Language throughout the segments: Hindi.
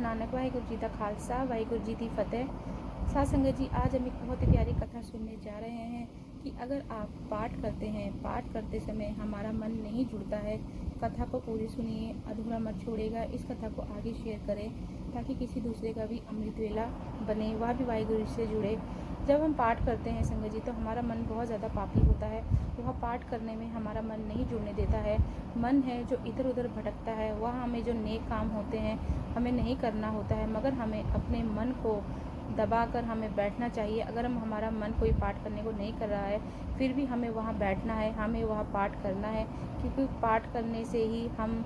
नानक। वाहिगुरु जी का खालसा, वाहिगुरु जी की फतेह। साध संगत जी, आज हम एक बहुत ही प्यारी कथा सुनने जा रहे हैं कि अगर आप पाठ करते हैं, पाठ करते समय हमारा मन नहीं जुड़ता है, कथा को पूरी सुनिए, अधूरा मत छोड़ेगा। इस कथा को आगे शेयर करें ताकि किसी दूसरे का भी अमृत वेला बने, वह भी वाहिगुरु से जुड़े। जब हम पाठ करते हैं संगत जी, तो हमारा मन बहुत ज़्यादा पापी होता है। वह पाठ करने में हमारा मन नहीं जुड़ने देता है। मन है जो इधर उधर भटकता है। वह हमें जो नेक काम होते हैं हमें नहीं करना होता है, मगर हमें अपने मन को दबाकर हमें बैठना चाहिए। अगर हमारा मन कोई पाठ करने को नहीं कर रहा है, फिर भी हमें वहाँ बैठना है, हमें वहाँ पाठ करना है, क्योंकि पाठ करने से ही हम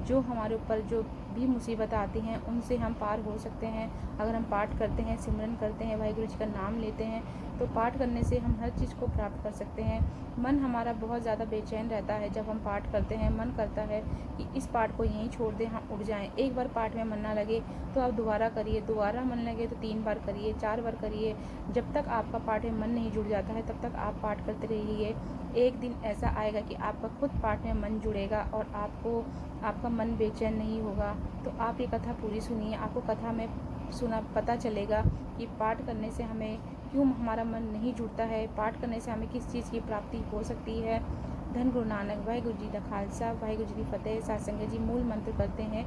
जो हमारे ऊपर जो भी मुसीबत आती हैं उनसे हम पार हो सकते हैं। अगर हम पाठ करते हैं, सिमरन करते हैं, वाहिगुरु जी का नाम लेते हैं, तो पाठ करने से हम हर चीज़ को प्राप्त कर सकते हैं। मन हमारा बहुत ज़्यादा बेचैन रहता है जब हम पाठ करते हैं। मन करता है कि इस पाठ को यहीं छोड़ दें, हम उठ जाएं। एक बार पाठ में मन ना लगे तो आप दोबारा करिए, दोबारा मन लगे तो 3 बार करिए, 4 बार करिए। जब तक आपका पाठ में मन नहीं जुड़ जाता है तब तक आप पाठ करते रहिए। एक दिन ऐसा आएगा कि आपका खुद पाठ में मन जुड़ेगा और आपका मन बेचैन नहीं होगा। तो आप ये कथा पूरी सुनिए, आपको कथा में पता चलेगा कि पाठ करने से हमें क्यों हमारा मन नहीं जुड़ता है, पाठ करने से हमें किस चीज़ की प्राप्ति हो सकती है। धन गुरु नानक। वाहिगुरु जी का खालसा, वाहिगुरु जी की फतेह। साध संगत जी, मूल मंत्र करते हैं।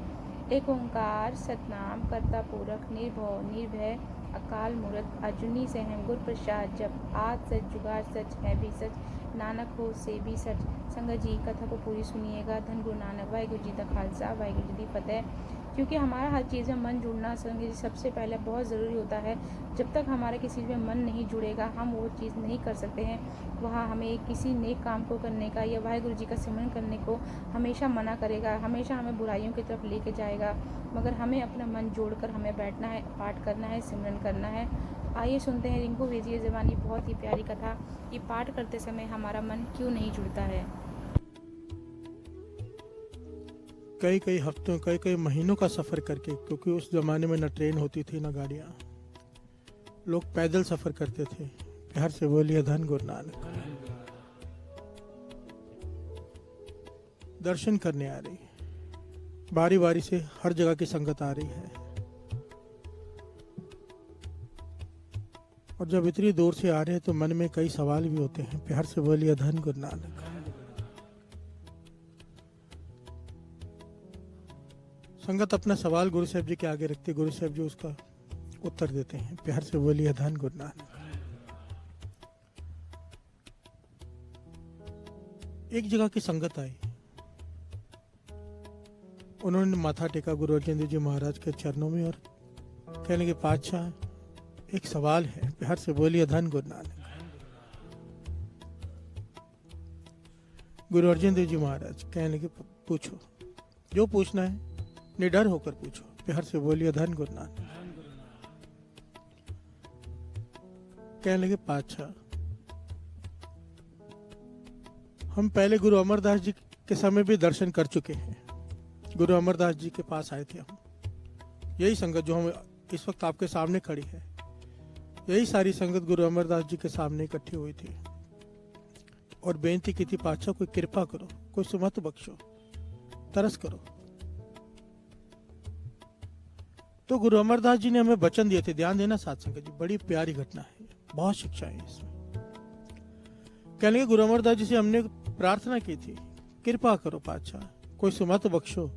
एक ओंकार सतनाम करता पूरख, निर्भव निर्भय अकाल मूरत, अजूनी सहम गुर प्रसाद, जब आज सच जुगाड़ सच है भी सच, नानक हो से भी सच। संगत जी, कथा को पूरी सुनिएगा। धन गुरु नानक। वाहिगुरु जी का खालसा, वाहिगुरु जी की फतेह। क्योंकि हमारा हर चीज़ में मन जुड़ना संगत जी सबसे पहले बहुत ज़रूरी होता है। जब तक हमारे किसी में मन नहीं जुड़ेगा हम वो चीज़ नहीं कर सकते हैं। वहाँ हमें किसी नेक काम को करने का या वाहिगुरु जी का सिमरन करने को हमेशा मना करेगा, हमेशा हमें बुराइयों की तरफ लेके जाएगा। मगर हमें अपना मन जोड़कर हमें बैठना है, पाठ करना है, सिमरन करना है। आइए सुनते हैं रिंकू वेजिए ज़बानी बहुत ही प्यारी कथा कि पाठ करते समय हमारा मन क्यों नहीं जुड़ता है। कई कई हफ्तों, कई कई महीनों का सफ़र करके, क्योंकि उस ज़माने में न ट्रेन होती थी न गाड़ियाँ, लोग पैदल सफ़र करते थे। प्यार से बोलिए धन गुरु नानक। दर्शन करने आ रही, बारी बारी से हर जगह की संगत आ रही है। और जब इतनी दूर से आ रहे हैं तो मन में कई सवाल भी होते हैं। प्यार से बोलिए धन गुरु नानक। संगत अपना सवाल गुरु साहब जी के आगे रखते, गुरु साहब जी उसका उत्तर देते हैं। प्यार से बोलिए धन गुरु नानक। एक जगह की संगत आई, उन्होंने माथा टेका गुरु अर्जन देव जी महाराज के चरणों में और कहने लगे, पातशाह एक सवाल है। प्यार से बोलिए धन गुरु नानक। गुरु अर्जन देव जी महाराज कहने लगे, पूछो, जो पूछना है निडर होकर पूछो। प्यार से बोलिए धन गुरु नानक। कहने लगे, पातशाह हम पहले गुरु अमरदास जी के समय भी दर्शन कर चुके हैं। गुरु अमरदास जी के पास आए थे हम, यही संगत जो हम इस वक्त आपके सामने खड़ी है, यही सारी संगत गुरु अमरदास जी के सामने इकट्ठी हुई थी और बेनती की थी, पातशाह कोई कृपा करो, कोई सुमत बख्शो, तरस करो। तो गुरु अमरदास जी ने हमें वचन दिए थे। ध्यान देना साथ संगत जी, बड़ी प्यारी घटना है, बहुत शिक्षा है इसमें। कहने के गुरु अमरदास जी से हमने प्रार्थना की थी, कृपा करो पातशाह, कोई सुमत बख्शो।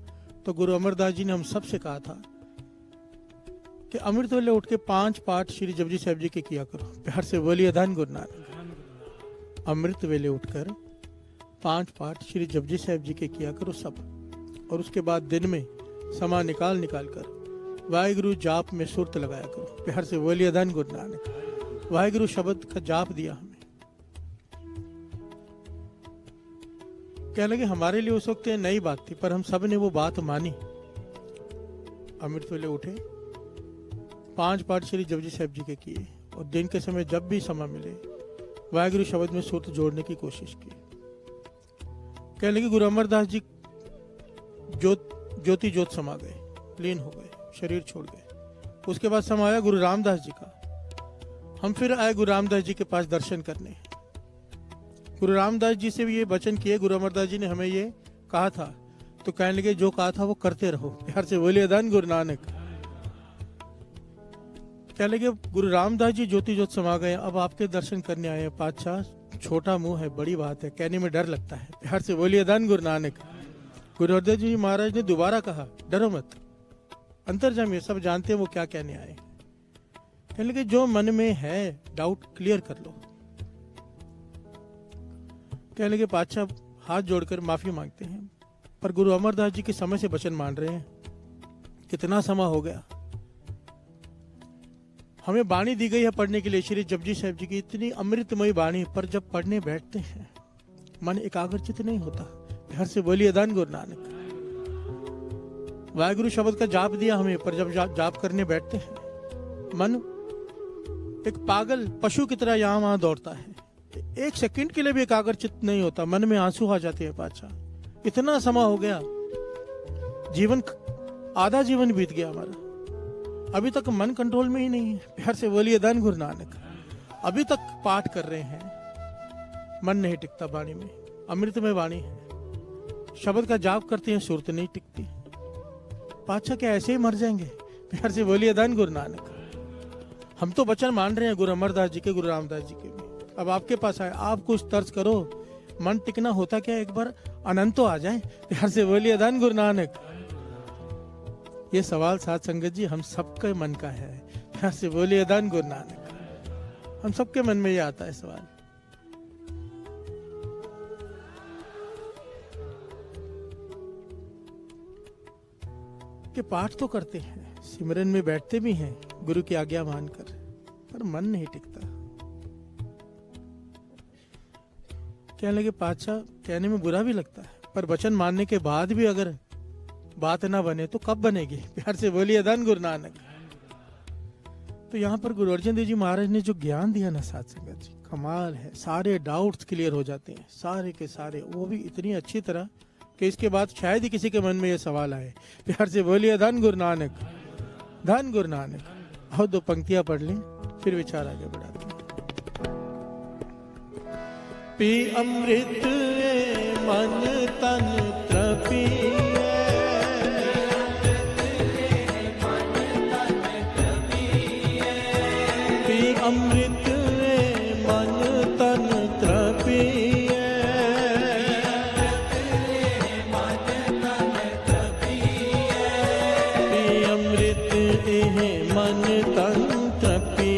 तो गुरु अमरदास जी ने हम सबसे कहा था कि अमृत वेले उठ के 5 पाठ श्री जपजी साहब जी के किया करो। प्यार से बोलिए धन गुरु नानक। अमृत वेले उठकर 5 पाठ श्री जपजी साहब जी के किया करो सब, और उसके बाद दिन में समा निकाल कर वाहिगुरु जाप में सुरत लगाया करो। प्यार से बोलिए धन गुरु नानक। वाहिगुरु शब्द का जाप दिया हमें। कहने लगे, हमारे लिए उस वक्त नई बात थी, पर हम सब ने वो बात मानी। अमृत वेले उठे, 5 पाठ श्री जपजी साहब जी के किए और दिन के समय जब भी समय मिले वाहिगुरु शब्द में सुरत जोड़ने की कोशिश की। कहने लगे, गुरु अमरदास जी ज्योति ज्योत समा गए, लीन हो गए, शरीर छोड़ गए। उसके बाद समय आया गुरु रामदास जी का। हम फिर आए गुरु रामदास जी के पास दर्शन करने। गुरु रामदास जी से भी ये वचन किए, गुरु अमरदास जी ने हमें ये कहा था। तो कहने लगे, जो कहा था वो करते रहो। प्यार से बोलिए धन गुरु नानक। क्या लगे गुरु रामदास जी ज्योति ज्योत समा गए, अब आपके दर्शन करने आए हैं पातशाह। छोटा मुंह है, बड़ी बात है, कहने में डर लगता है। प्यार से बोलिए धन गुरु नानक। गुरु हरदेव जी महाराज ने दोबारा कहा, डरो मत, अंतर जामिए, सब जानते हैं वो क्या कहने आए। कहने लगे जो मन में है डाउट क्लियर कर लो। कहने लगे पातशाह हाथ जोड़कर माफी मांगते हैं, पर गुरु अमरदास जी के समय से वचन मान रहे हैं। कितना समय हो गया, हमें बाणी दी गई है पढ़ने के लिए, श्री जपजी साहब जी की इतनी अमृतमयी बाणी, पर जब पढ़ने बैठते हैं मन एकाग्रचित नहीं होता। प्यार से बोलिए धन गुरु नानक। वाहिगुरु शब्द का जाप दिया हमें, पर जब जाप करने बैठते हैं मन एक पागल पशु की तरह यहां वहां दौड़ता है, एक सेकंड के लिए भी एकाग्रचित नहीं होता, मन में आंसू आ जाते हैं। पातशाह इतना समय हो गया, जीवन आधा जीवन बीत गया हमारा, अभी तक मन कंट्रोल में ही नहीं है। प्यार से बोलिए धन गुरु नानक। अभी तक पाठ कर रहे हैं, मन नहीं टिकता वाणी में, अमृत में वाणी है, शब्द का जाप करते हैं, सुरत नहीं टिकती। पातशाह क्या ऐसे ही मर जाएंगे? प्यार से बोलिए धन गुरु नानक। हम तो वचन मान रहे हैं गुरु अमरदास जी के, गुरु रामदास जी के भी। अब आपके पास आए, आप कुछ तर्ज करो, मन टिकना होता क्या, एक बार अनंत तो आ जाए। प्यार से बोलिए धन गुरु नानक। ये सवाल साथ संगत जी हम सबके मन का है। प्यार से बोलिए धन गुरु नानक। हम सबके मन में ये आता है सवाल। कि पाठ तो करते हैं, सिमरन में बैठते भी हैं गुरु की आज्ञा मानकर, पर मन नहीं टिकता। कहने लगे पातशाह कहने में बुरा भी लगता है, पर वचन मानने के बाद भी अगर बात ना बने तो कब बनेगी? प्यार से बोलिए धन गुरु नानक। तो यहाँ पर गुरु अर्जन देव जी महाराज ने जो ज्ञान दिया ना साथ संगत जी, कमाल है। सारे डाउट्स क्लियर हो जाते हैं, सारे के सारे, वो भी इतनी अच्छी तरह कि इसके बाद शायद ही किसी के मन में ये सवाल आए। प्यार से बोलिए धन गुरु नानक, धन गुरु नानक। और दो पंक्तियां पढ़ लें, फिर विचार आगे बढ़ाते हैं। पी अमृत मन तन तृपी, अमृत मन तन तृपी, अमृत मन तन तृपी।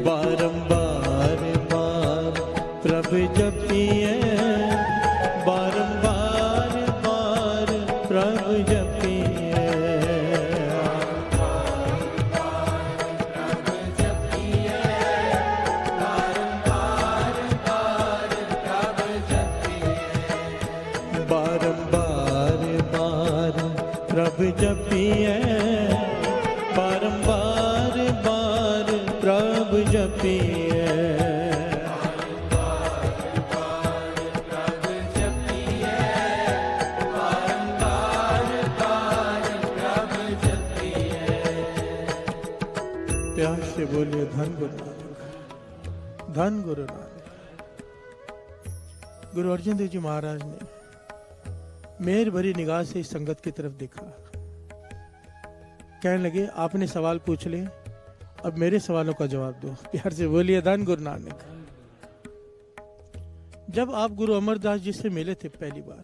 बारंबार बार प्रभु जपिए, बारंबार बार प्रभु जपिए, बारंबार बार प्रभु जपिए, बारंबार बार प्रभु जपिए। प्यार से बोलिए धन गुरु नानक, धन गुरु नानक। गुरु अर्जन देव जी महाराज ने मेहर भरी निगाह से इस संगत की तरफ देखा, कहने लगे आपने सवाल पूछ ले, अब मेरे सवालों का जवाब दो। प्यार से बोलिए धन गुरु नानक। जब आप गुरु अमरदास जी से मिले थे पहली बार,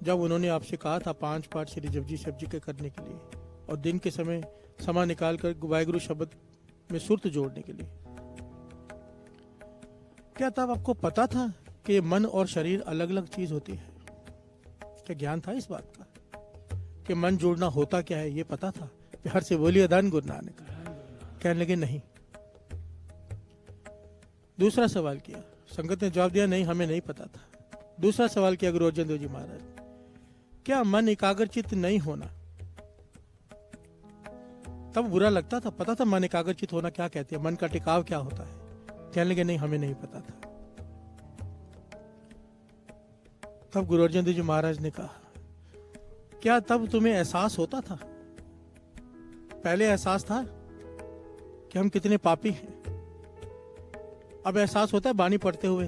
जब उन्होंने आपसे कहा था 5 पाठ श्री जपजी साहब जी के करने के लिए, और दिन के समय समा निकाल कर वाहिगुरु शब्द में सुरत जोड़ने के लिए, क्या तब आपको पता था कि मन और शरीर अलग अलग चीज होती है? क्या ज्ञान था इस बात का कि मन जोड़ना होता क्या है? ये पता था? प्यार से बोलिए धन गुरु नानक। कहने लगे नहीं। दूसरा सवाल किया, संगत ने जवाब दिया नहीं, हमें नहीं पता था। दूसरा सवाल किया गुरु अर्जन देव जी महाराज, क्या मन एकाग्रचित नहीं होना? तब बुरा लगता था, पता था मन एकाग्रचित होना क्या कहते हैं, मन का टिकाव क्या होता है? कहने लगे नहीं, हमें नहीं पता था। तब गुरु अर्जन देव जी महाराज ने कहा, क्या तब तुम्हें एहसास होता था? पहले एहसास था कि हम कितने पापी हैं, अब एहसास होता है बानी पढ़ते हुए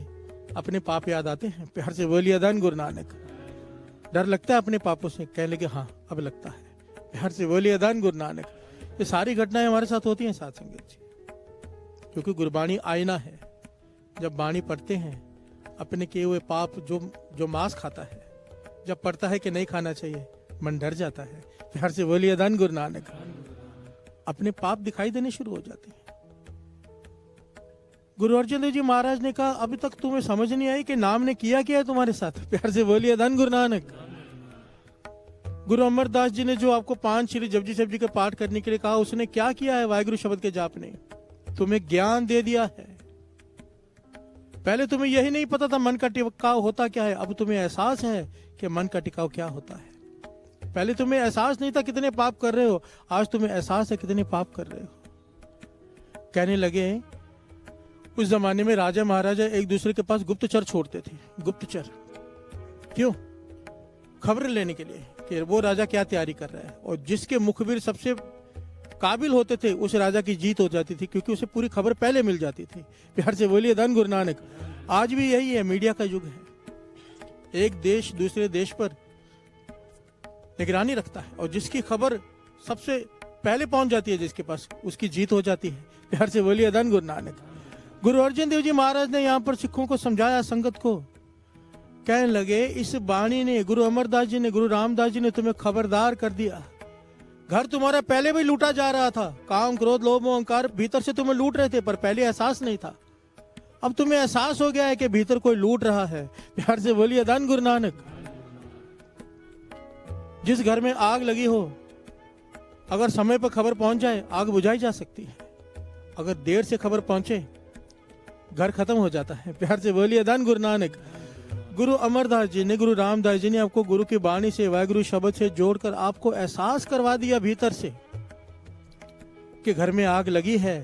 अपने पाप याद आते हैं। प्यार से बोलिए धन गुरु नानक। डर लगता है अपने पापों से? कहने लगे हाँ अब लगता है। प्यार से बोलिए धन गुरु नानक। ये सारी घटनाएं हमारे साथ होती हैं साथ संगत जी, क्योंकि गुरबाणी आईना है। जब बाणी पढ़ते हैं अपने किए हुए पाप, जो मांस खाता है, जब पढ़ता है कि नहीं खाना चाहिए, मन डर जाता है। प्यार से बोलिए धन गुरु नानक। अपने पाप दिखाई देने शुरू हो जाते हैं। गुरु अर्जन देव जी महाराज ने कहा अभी तक तुम्हें समझ नहीं आई कि नाम ने किया क्या है तुम्हारे साथ? प्यार से बोलिए धन गुरु नानक। गुरु अमरदास जी ने जो आपको 5 श्री जपजी साहिब जी का पाठ करने के लिए कहा, उसने क्या किया है? वाहिगुरु शब्द के जाप ने तुम्हें ज्ञान दे दिया है। पहले तुम्हें यही नहीं पता था मन का टिकाव होता क्या है, अब तुम्हें एहसास है कि मन का टिकाव क्या होता है। पहले तुम्हें एहसास नहीं था कितने पाप कर रहे हो, आज तुम्हें एहसास है कितने पाप कर रहे हो। कहने लगे उस जमाने में राजा महाराजा एक दूसरे के पास गुप्तचर छोड़ते थे। गुप्तचर क्यों? खबर लेने के लिए कि वो राजा क्या तैयारी कर रहा है, और जिसके मुखबिर सबसे काबिल होते थे उस राजा की जीत हो जाती थी, क्योंकि उसे पूरी खबर पहले मिल जाती थी। प्यार से बोलिए धन गुरु नानक। आज भी यही है, मीडिया का युग है। एक देश दूसरे देश पर निगरानी रखता है, और जिसकी खबर सबसे पहले पहुंच जाती है जिसके पास, उसकी जीत हो जाती है। प्यार से बोलिए धन गुरु नानक। गुरु अर्जन देव जी महाराज ने यहाँ पर सिखों को समझाया, संगत को। कहने लगे इस बाणी ने, गुरु अमरदास जी ने, गुरु रामदास जी ने तुम्हें खबरदार कर दिया। घर तुम्हारा पहले भी लूटा जा रहा था, काम क्रोध लोभ मोह अहंकार भीतर से तुम्हें लूट रहे थे, पर पहले एहसास नहीं था। अब तुम्हें एहसास हो गया है कि भीतर कोई लूट रहा है। प्यार से बोलिए धन गुरु नानक। जिस घर में आग लगी हो, अगर समय पर खबर पहुंच जाए आग बुझाई जा सकती है, अगर देर से खबर पहुंचे घर खत्म हो जाता है। प्यार से बोलिए धन गुरु नानक। गुरु अमरदास जी ने, गुरु रामदास जी ने आपको गुरु की बाणी से, वाहिगुरु शब्द से जोड़कर आपको एहसास करवा दिया भीतर से कि घर में आग लगी है।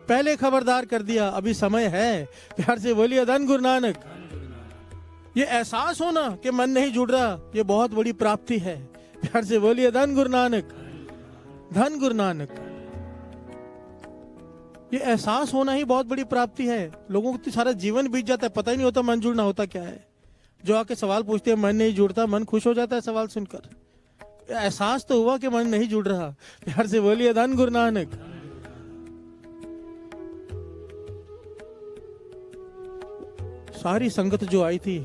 पहले खबरदार कर दिया, अभी समय है। प्यार से बोलिए धन गुरु नानक। ये एहसास होना कि मन नहीं जुड़ रहा, ये बहुत बड़ी प्राप्ति है। प्यार से बोलिए धन गुरु नानक। धन गुरु नानक। ये एहसास होना ही बहुत बड़ी प्राप्ति है। लोगों को तो सारा जीवन बीत जाता है, पता ही नहीं होता मन जुड़ना होता क्या है। जो आके सवाल पूछते हैं मन नहीं जुड़ता, मन खुश हो जाता है सवाल सुनकर। एहसास तो हुआ कि मन नहीं जुड़ रहा। प्यार से बोलिए धन गुरु नानक। सारी संगत जो आई थी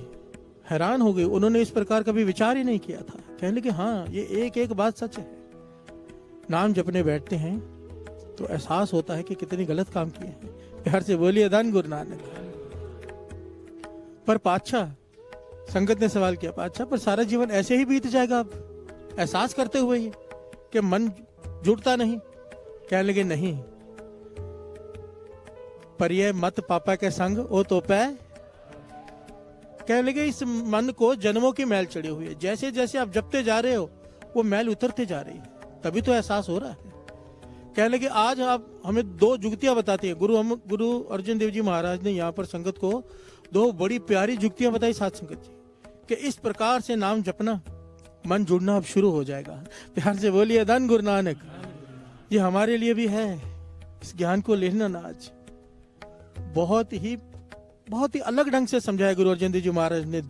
हैरान हो गई, उन्होंने इस प्रकार कभी विचार ही नहीं किया था। कहने लगे हाँ ये एक एक बात सच है। नाम जपने बैठते हैं तो एहसास होता है कि कितनी गलत काम किए हैं। प्यार से बोलिए धन गुरु नानक। पर पातशाह, संगत ने सवाल किया, पातशाह पर सारा जीवन ऐसे ही बीत जाएगा अब एहसास करते हुए ही कि मन जुड़ता नहीं? कहने लगे नहीं, पर यह मत पापा के संग ओ तो पै। कहने लगे इस मन को जन्मों की मैल चढ़ी हुई है, जैसे जैसे आप जपते जा रहे हो वो मैल उतरते जा रही है, तभी तो एहसास हो रहा है। कहने लगे आज आप हमें 2 जुक्तियां बताती है। गुरु अर्जन देव जी महाराज ने यहाँ पर संगत को 2 बड़ी प्यारी जुक्तियां बताई साथ संगत जी, कि इस प्रकार से नाम जपना मन जुड़ना अब शुरू हो जाएगा। प्यार से बोलिए धन गुरु नानक। ये हमारे लिए भी है, इस ज्ञान को लेना ना आज बहुत ही अलग ढंग से समझाया गुरु अर्जन देव जी महाराज ने।